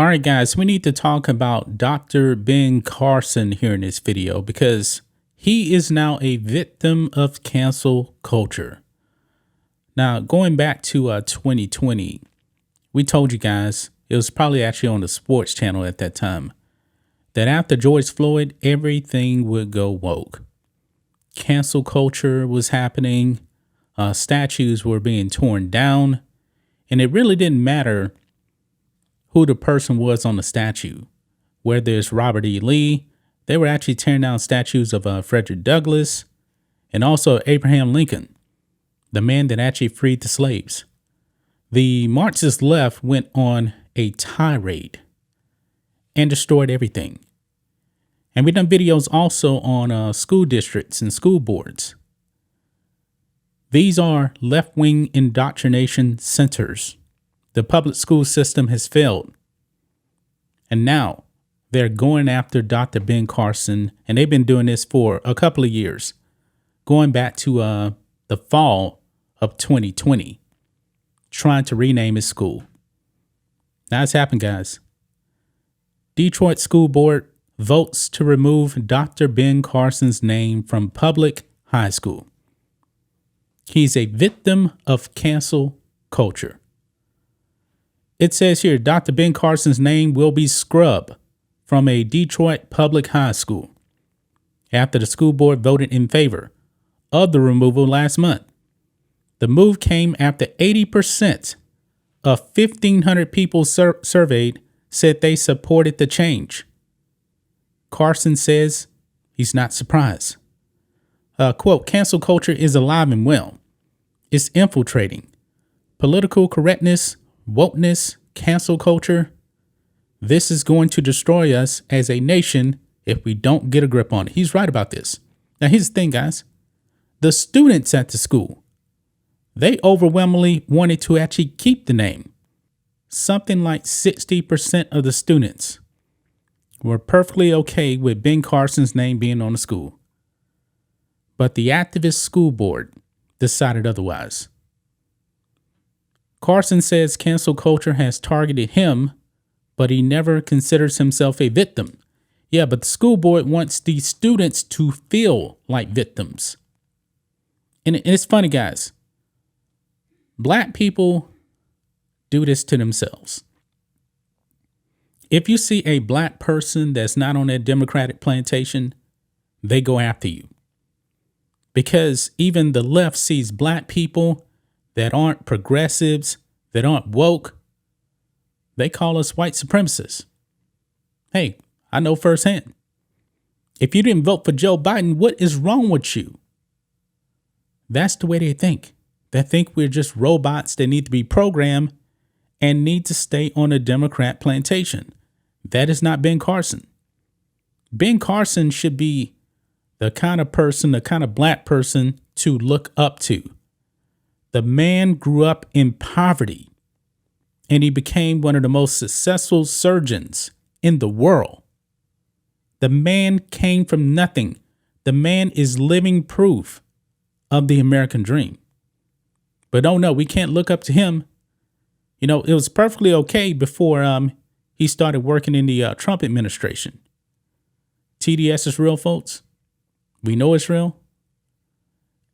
All right, guys, we need to talk about Dr. Ben Carson here in this video because he is now a victim of cancel culture. Now, going back to 2020, we told you guys, it was probably actually on the sports channel at that time, that after George Floyd, everything would go woke. Cancel culture was happening. Statues were being torn down. And it really didn't matter who the person was on the statue. Whether it's Robert E. Lee, they were actually tearing down statues of Frederick Douglass and also Abraham Lincoln, the man that actually freed the slaves. The Marxist left went on a tirade and destroyed everything. And we've done videos also on school districts and school boards. These are left-wing indoctrination centers. The public school system has failed. And now they're going after Dr. Ben Carson, and they've been doing this for a couple of years, going back to the fall of 2020, trying to rename his school. Now it's happened, guys. Detroit School Board votes to remove Dr. Ben Carson's name from public high school. He's a victim of cancel culture. It says here, Dr. Ben Carson's name will be scrubbed from a Detroit public high school after the school board voted in favor of the removal last month. The move came after 80% of 1,500 people surveyed said they supported the change. Carson says he's not surprised. Quote, cancel culture is alive and well. It's infiltrating. Political correctness, wokeness, cancel culture. This is going to destroy us as a nation if we don't get a grip on it. He's right about this. Now, here's the thing, guys. The students at the school, they overwhelmingly wanted to actually keep the name. Something like 60% of the students were perfectly okay with Ben Carson's name being on the school. But the activist school board decided otherwise. Carson says cancel culture has targeted him, but he never considers himself a victim. Yeah, but the school board wants the students to feel like victims. And it's funny, guys. Black people do this to themselves. If you see a black person that's not on that Democratic plantation, they go after you. Because even the left sees black people that aren't progressives, that aren't woke. They call us white supremacists. Hey, I know firsthand. If you didn't vote for Joe Biden, what is wrong with you? That's the way they think. They think we're just robots that need to be programmed and need to stay on a Democrat plantation. That is not Ben Carson. Ben Carson should be the kind of person, the kind of black person to look up to. The man grew up in poverty, and he became one of the most successful surgeons in the world. The man came from nothing. The man is living proof of the American dream. But oh no, we can't look up to him. You know, it was perfectly okay before he started working in the Trump administration. TDS is real, folks. We know it's real.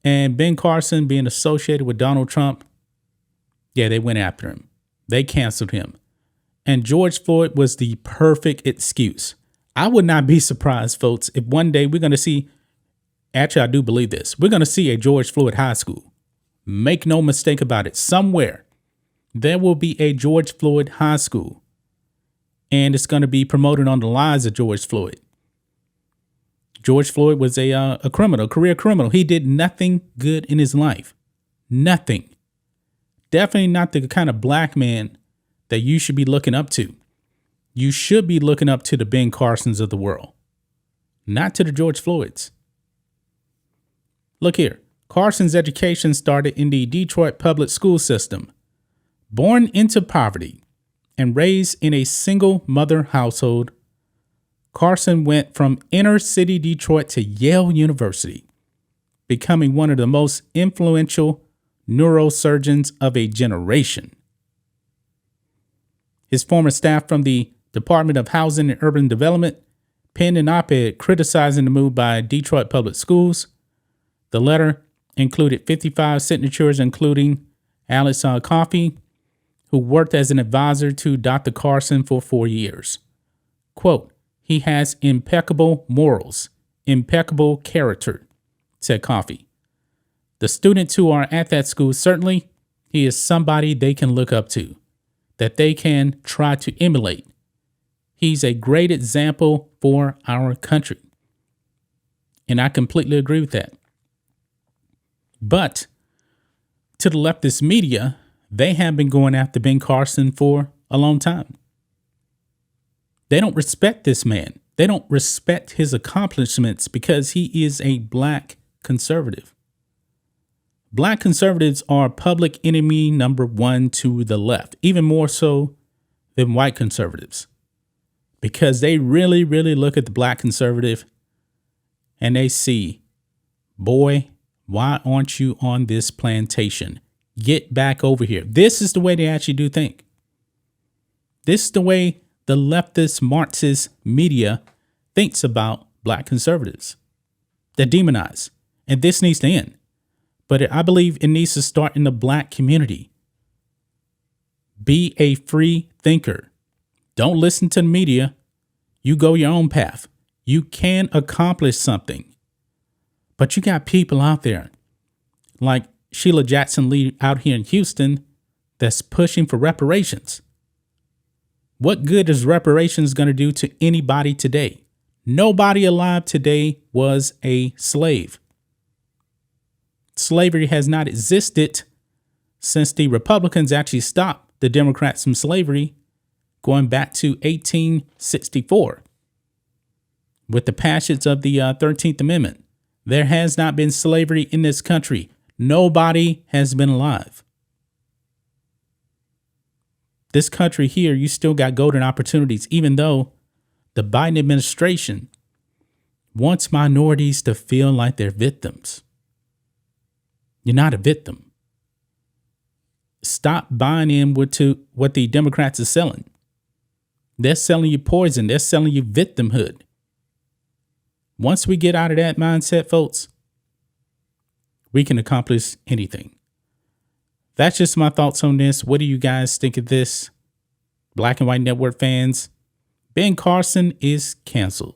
And Ben Carson being associated with Donald Trump, yeah, they went after him. They canceled him. And George Floyd was the perfect excuse. I would not be surprised, folks, if one day we're going to see, actually, I do believe this, we're going to see a George Floyd high school. Make no mistake about it. Somewhere there will be a George Floyd high school. And it's going to be promoted on the lives of George Floyd. George Floyd was a criminal, career criminal. He did nothing good in his life. Nothing. Definitely not the kind of black man that you should be looking up to. You should be looking up to the Ben Carsons of the world, not to the George Floyds. Look here. Carson's education started in the Detroit public school system. Born into poverty and raised in a single mother household, Carson went from inner city Detroit to Yale University, becoming one of the most influential neurosurgeons of a generation. His former staff from the Department of Housing and Urban Development, penned an op-ed criticizing the move by Detroit Public Schools. The letter included 55 signatures, including Alex Coffey, who worked as an advisor to Dr. Carson for 4 years. Quote, "He has impeccable morals, impeccable character," said Coffey. "The students who are at that school, certainly, he is somebody they can look up to, that they can try to emulate. He's a great example for our country." And I completely agree with that. But to the leftist media, they have been going after Ben Carson for a long time. They don't respect this man. They don't respect his accomplishments because he is a black conservative. Black conservatives are public enemy number one to the left, even more so than white conservatives, because they really, really look at the black conservative and they see, boy, why aren't you on this plantation? Get back over here. This is the way they actually do think. This is the way the leftist Marxist media thinks about black conservatives. They're demonized. And this needs to end. But I believe it needs to start in the black community. Be a free thinker. Don't listen to the media. You go your own path. You can accomplish something. But you got people out there like Sheila Jackson Lee out here in Houston that's pushing for reparations. What good is reparations going to do to anybody today? Nobody alive today was a slave. Slavery has not existed since the Republicans actually stopped the Democrats from slavery, going back to 1864 with the passage of the 13th Amendment. There has not been slavery in this country. Nobody has been alive. This country here, you still got golden opportunities, even though the Biden administration wants minorities to feel like they're victims. You're not a victim. Stop buying in what the Democrats are selling. They're selling you poison. They're selling you victimhood. Once we get out of that mindset, folks, we can accomplish anything. That's just my thoughts on this. What do you guys think of this? Black and White Network fans, Ben Carson is canceled.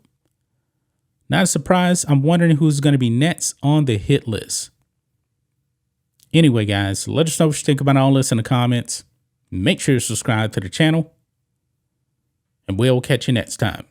Not a surprise. I'm wondering who's going to be next on the hit list. Anyway, guys, let us know what you think about all this in the comments. Make sure you subscribe to the channel, and we'll catch you next time.